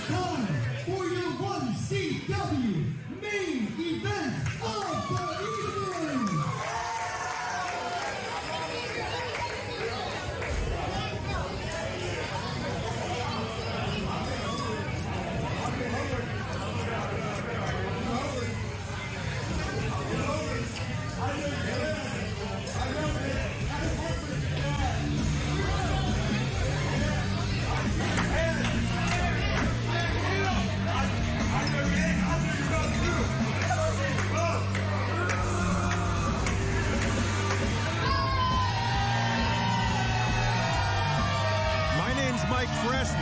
is time for your 1CW main event of the evening.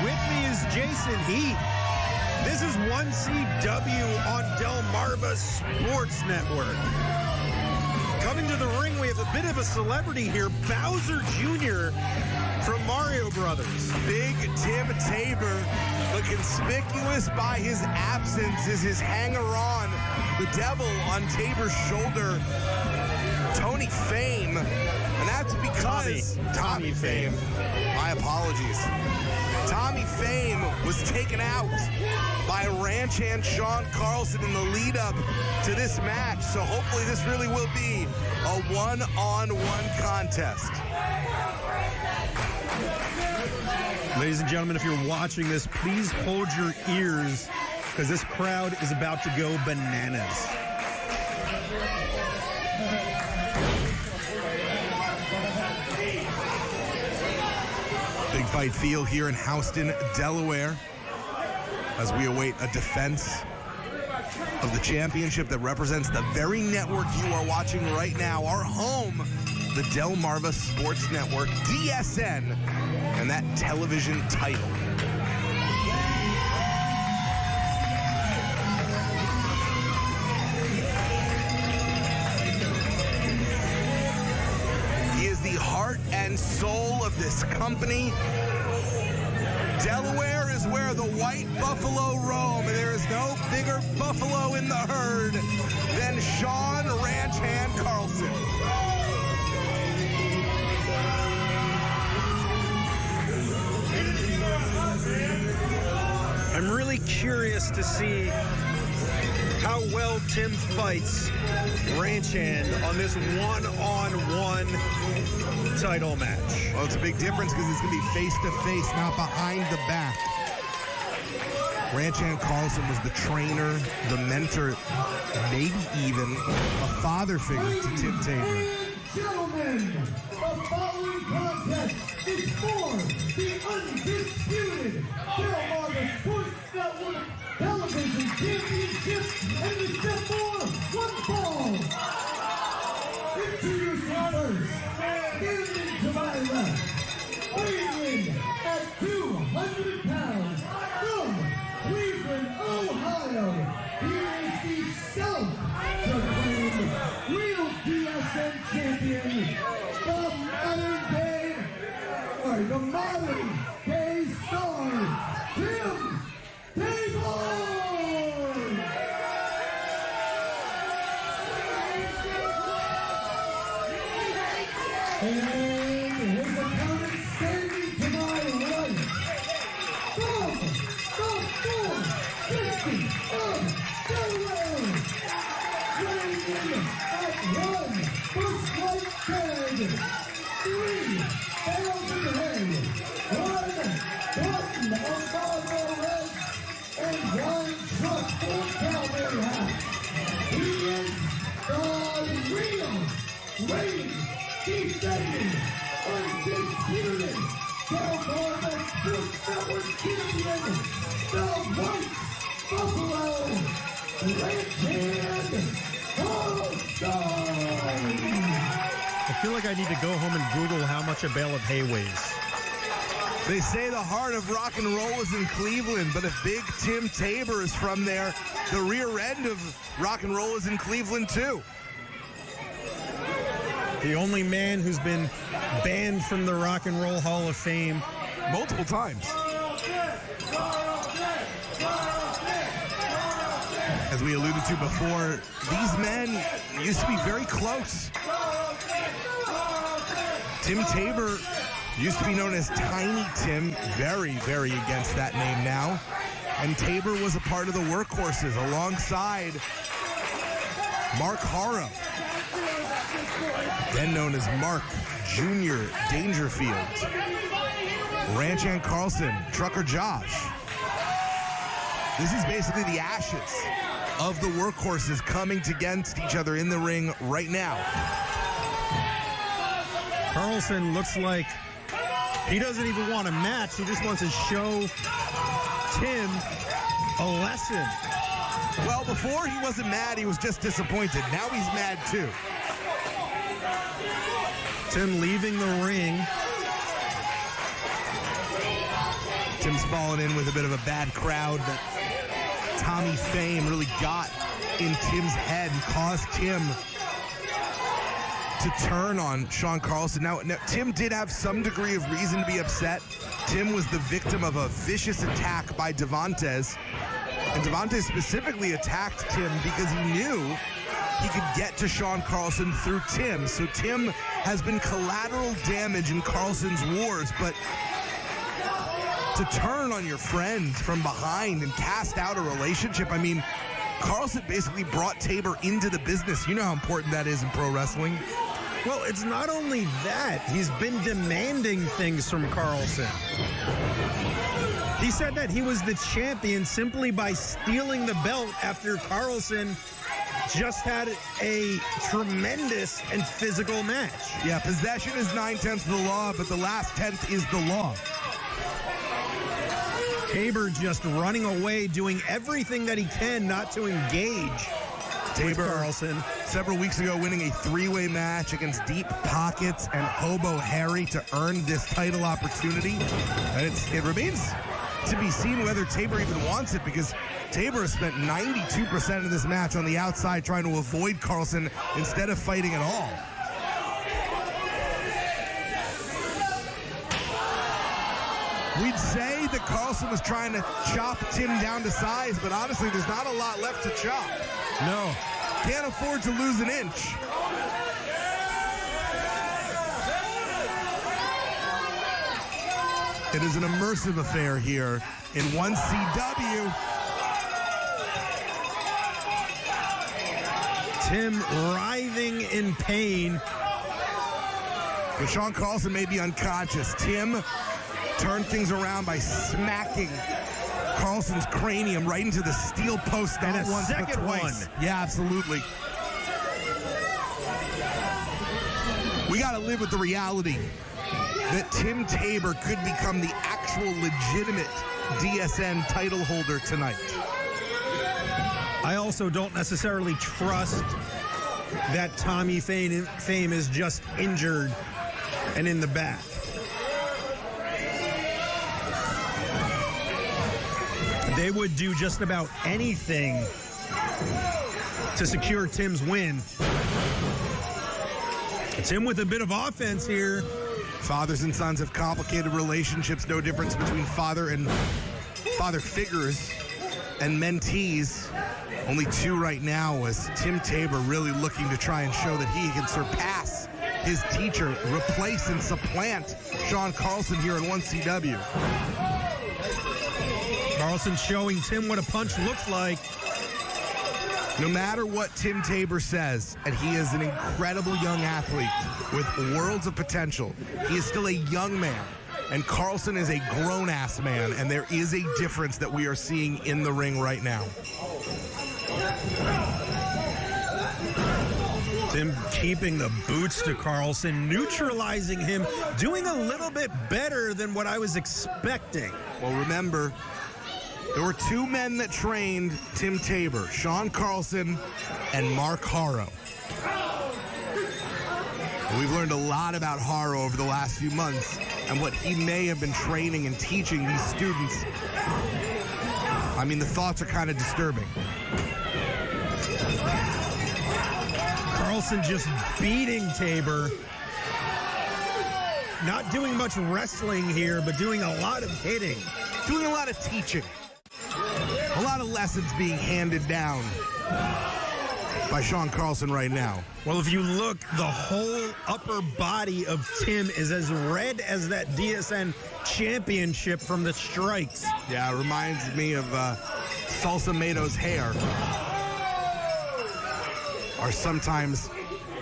With me is Jason Heat. This is 1CW on Delmarva Sports Network. Coming to the ring, we have a bit of a celebrity here, Bowser Jr. from Mario Brothers. Big Tim Tabor, but conspicuous by his absence is his hanger-on, the devil on Tabor's shoulder, Tony Fame. And that's because Tommy Fame. My apologies. Tommy Fame was taken out by ranch hand Sean Carlson in the lead-up to this match. So hopefully this really will be a one-on-one contest. Ladies and gentlemen, if you're watching this, please hold your ears because this crowd is about to go bananas. Big fight field here in Houston, Delaware, as we await a defense of the championship that represents the very network you are watching right now, our home, the Delmarva Sports Network, DSN, and that television title. He is the heart and soul of this company. Delaware is where the white buffalo roam, and there is no bigger buffalo in the herd than Sean Ranch Hand Carlson. I'm really curious to see how well Tim fights Ranch Hand on this one-on-one title match. Well, it's a big difference because it's going to be face-to-face, not behind the back. Ranch Hand Carlson was the trainer, the mentor, maybe even a father figure to Tim Tabor. Ladies and gentlemen, the following contest is for the undisputed Delmarva Sports Network Television Championship and the step for one fall. Introducing first, standing to my left, weighing in at 200 pounds from Cleveland, Ohio. He is the self-proclaimed real DSN champion, the modern day star, Tim Tabor! And his opponent standing to my right, from the 450 of Delaware, weighing in at 1 first flight tag, 3,000 head, 1 button of Marlboro red, and 1 truck full cowboy hat. He is the real, reigning, defending, undisputed Delmarva Sports Network champion, the White Buffalo, Ranch Hand Carlson. I feel like I need to go home and Google how much a bale of hay weighs. They say the heart of rock and roll is in Cleveland, but if Big Tim Tabor is from there, the rear end of rock and roll is in Cleveland too. The only man who's been banned from the Rock and Roll Hall of Fame multiple times. As we alluded to before, these men used to be very close. Tim Tabor used to be known as Tiny Tim, very, very against that name now. And Tabor was a part of the workhorses alongside Mark Harrow, then known as Mark Jr. Dangerfield, Ranch Hand Carlson, Trucker Josh. This is basically the ashes of the workhorses coming against each other in the ring right now. Carlson looks like he doesn't even want a match. He just wants to show Tim a lesson. Well, before he wasn't mad, he was just disappointed. Now he's mad too. Tim leaving the ring. Tim's fallen in with a bit of a bad crowd that Tommy Fame really got in Tim's head and caused Tim to turn on Sean Carlson. Now, Tim did have some degree of reason to be upset. Tim was the victim of a vicious attack by Devontes. And Devontes specifically attacked Tim because he knew he could get to Sean Carlson through Tim. So Tim has been collateral damage in Carlson's wars, but to turn on your friend from behind and cast out a relationship, I mean, Carlson basically brought Tabor into the business. You know how important that is in pro wrestling. Well, it's not only that. He's been demanding things from Carlson. He said that he was the champion simply by stealing the belt after Carlson just had a tremendous and physical match. Yeah, possession is 9/10 of the law, but the last 10th is the law. Tabor just running away, doing everything that he can not to engage Tabor Carlson. Several weeks ago winning a three-way match against Deep Pockets and Hobo Harry to earn this title opportunity. And it remains to be seen whether Tabor even wants it, because Tabor has spent 92% of this match on the outside trying to avoid Carlson instead of fighting at all. We'd say that Carlson was trying to chop Tim down to size, but honestly, there's not a lot left to chop. No. Can't afford to lose an inch. It is an immersive affair here in 1CW. Tim writhing in pain. But Sean Carlson may be unconscious. Tim turned things around by smacking Carlson's cranium right into the steel post. And not a once, but second twice. one. Yeah, absolutely. We got to live with the reality that Tim Tabor could become the actual legitimate DSN title holder tonight. I also don't necessarily trust that Tommy Fame is just injured and in the back. They would do just about anything to secure Tim's win. Tim with a bit of offense here. Fathers and sons have complicated relationships. No difference between father figures and mentees. Only two right now, as Tim Tabor really looking to try and show that he can surpass his teacher, replace and supplant Sean Carlson here in 1CW. Carlson showing Tim what a punch looks like. No matter what Tim Tabor says, and he is an incredible young athlete with worlds of potential, he is still a young man. And Carlson is a grown-ass man, and there is a difference that we are seeing in the ring right now. Tim keeping the boots to Carlson, neutralizing him, doing a little bit better than what I was expecting. Well, remember, there were two men that trained Tim Tabor, Sean Carlson and Mark Harrow. We've learned a lot about Harrow over the last few months and what he may have been training and teaching these students. I mean, the thoughts are kind of disturbing. Carlson just beating Tabor. Not doing much wrestling here, but doing a lot of hitting. Doing a lot of teaching. A lot of lessons being handed down. by Sean Carlson right now. Well, if you look, the whole upper body of Tim is as red as that DSN championship from the strikes. Yeah, it reminds me of Salsa Mato's hair. Our sometimes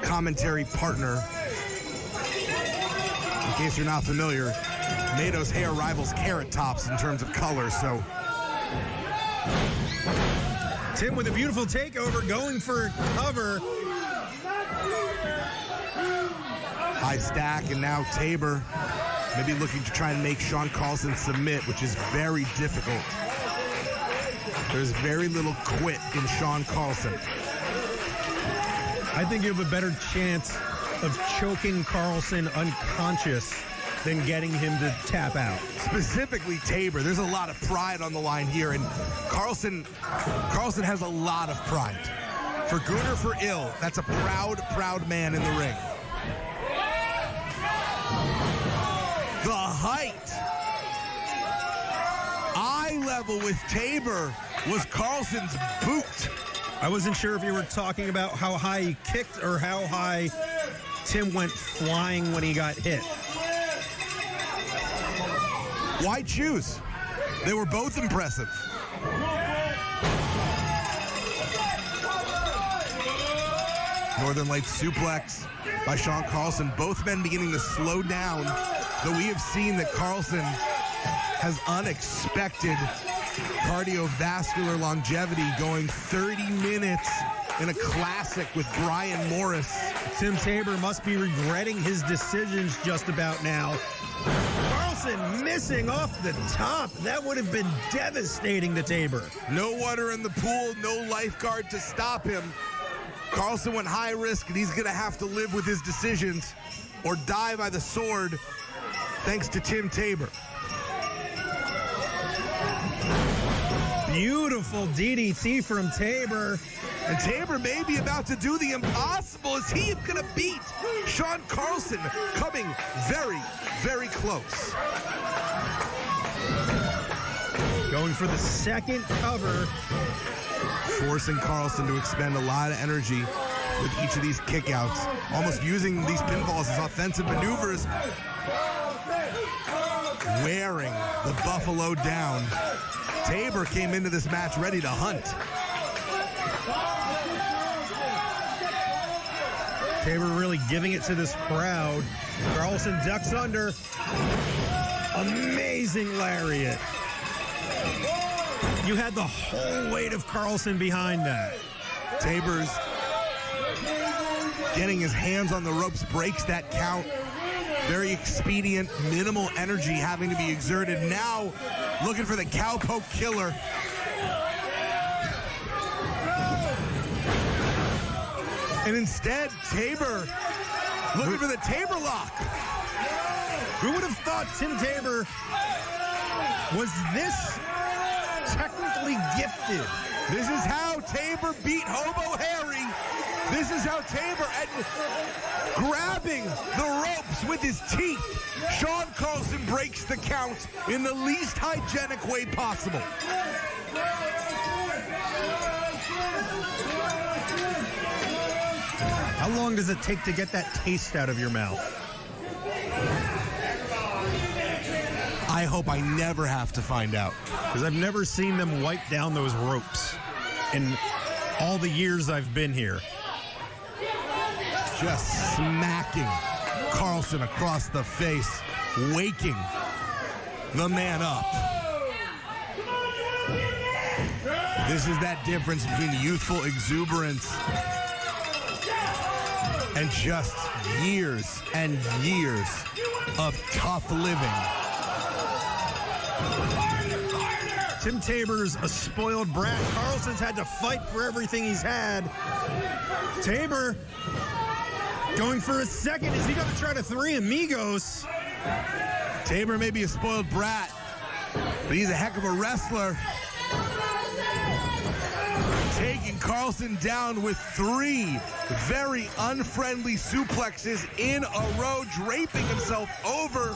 commentary partner. In case you're not familiar, Mato's hair rivals Carrot Top's in terms of color, so. Tim with a beautiful takeover, going for cover. High stack, and now Tabor maybe looking to try and make Sean Carlson submit, which is very difficult. There's very little quit in Sean Carlson. I think you have a better chance of choking Carlson unconscious than getting him to tap out. Specifically Tabor. There's a lot of pride on the line here, and Carlson has a lot of pride. For good or for ill, that's a proud man in the ring. The height, eye level with Tabor was Carlson's boot. I wasn't sure if you were talking about how high he kicked or how high Tim went flying when he got hit. Why choose? They were both impressive. Northern Lights suplex by Sean Carlson. Both men beginning to slow down, though we have seen that Carlson has unexpected cardiovascular longevity, going 30 minutes in a classic with Brian Morris. Tim Tabor must be regretting his decisions just about now. Carlson missing off the top. That would have been devastating to Tabor. No water in the pool, no lifeguard to stop him. Carlson went high risk, and he's going to have to live with his decisions or die by the sword, thanks to Tim Tabor. Beautiful DDT from Tabor. And Tabor may be about to do the impossible. Is he going to beat Sean Carlson? Coming very, very close. Going for the second cover. Forcing Carlson to expend a lot of energy with each of these kickouts. Almost using these pinfalls as offensive maneuvers. Wearing the Buffalo down. Tabor came into this match ready to hunt. Tabor really giving it to this crowd. Carlson ducks under. Amazing lariat. You had the whole weight of Carlson behind that. Tabor's getting his hands on the ropes, breaks that count. Very expedient, minimal energy having to be exerted. Now looking for the cowpoke killer. And instead, Tabor looking for the Tabor lock. Who would have thought Tim Tabor was this technically gifted? This is how Tabor beat Hobo Harry. This is how Tabor, grabbing the ropes with his teeth, Sean Carlson breaks the count in the least hygienic way possible. How long does it take to get that taste out of your mouth? I hope I never have to find out. Because I've never seen them wipe down those ropes in all the years I've been here. Just smacking Carlson across the face, waking the man up. This is that difference between youthful exuberance and just years and years of tough living. Tim Tabor's a spoiled brat. Carlson's had to fight for everything he's had. Tabor going for a second. Is he going to try to three amigos? Tabor may be a spoiled brat, but he's a heck of a wrestler. Taking Carlson down with 3 very unfriendly suplexes in a row, draping himself over.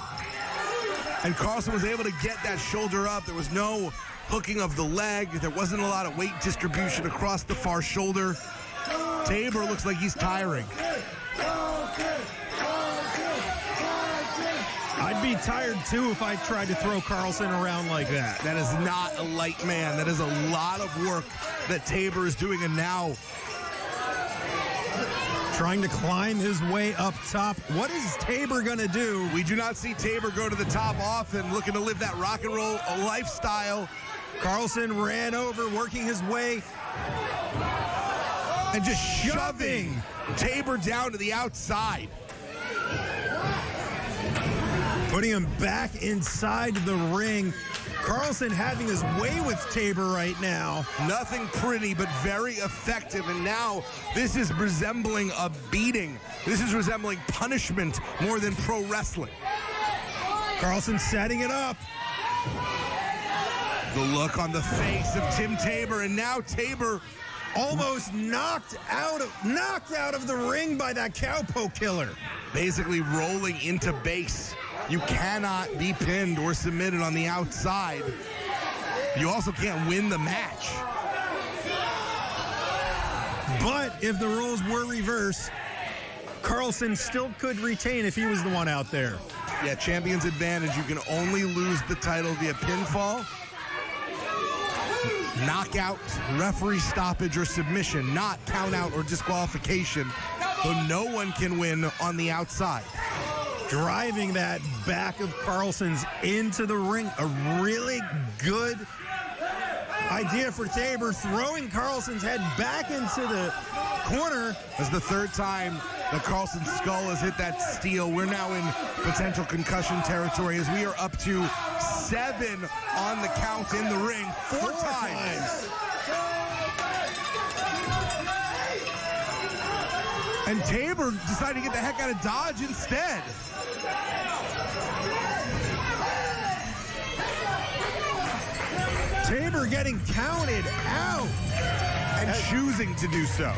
And Carlson was able to get that shoulder up. There was no hooking of the leg. There wasn't a lot of weight distribution across the far shoulder. Tabor looks like he's tiring. I'd be tired too if I tried to throw Carlson around like that. That is not a light man. That is a lot of work that Tabor is doing, and now trying to climb his way up top. What is Tabor going to do? We do not see Tabor go to the top often, looking to live that rock and roll lifestyle. Carlson ran over, working his way. And just shoving Tabor down to the outside. Putting him back inside the ring. Carlson having his way with Tabor right now. Nothing pretty, but very effective. And now this is resembling a beating. This is resembling punishment more than pro wrestling. Carlson setting it up. The look on the face of Tim Tabor, and now Tabor almost knocked out of the ring by that cowpoke killer. Basically rolling into base. You cannot be pinned or submitted on the outside. You also can't win the match. But if the roles were reversed, Carlson still could retain if he was the one out there. Yeah, champion's advantage. You can only lose the title via pinfall, knockout, referee stoppage, or submission, not count out or disqualification, though no one can win on the outside. Driving that back of Carlson's into the ring. A really good idea for Tabor, throwing Carlson's head back into the corner. That's the third time that Carlson's skull has hit that steel. We're now in potential concussion territory as we are up to 7 on the count in the ring. Four times. And Tabor decided to get the heck out of Dodge instead. Tabor getting counted out. And choosing to do so.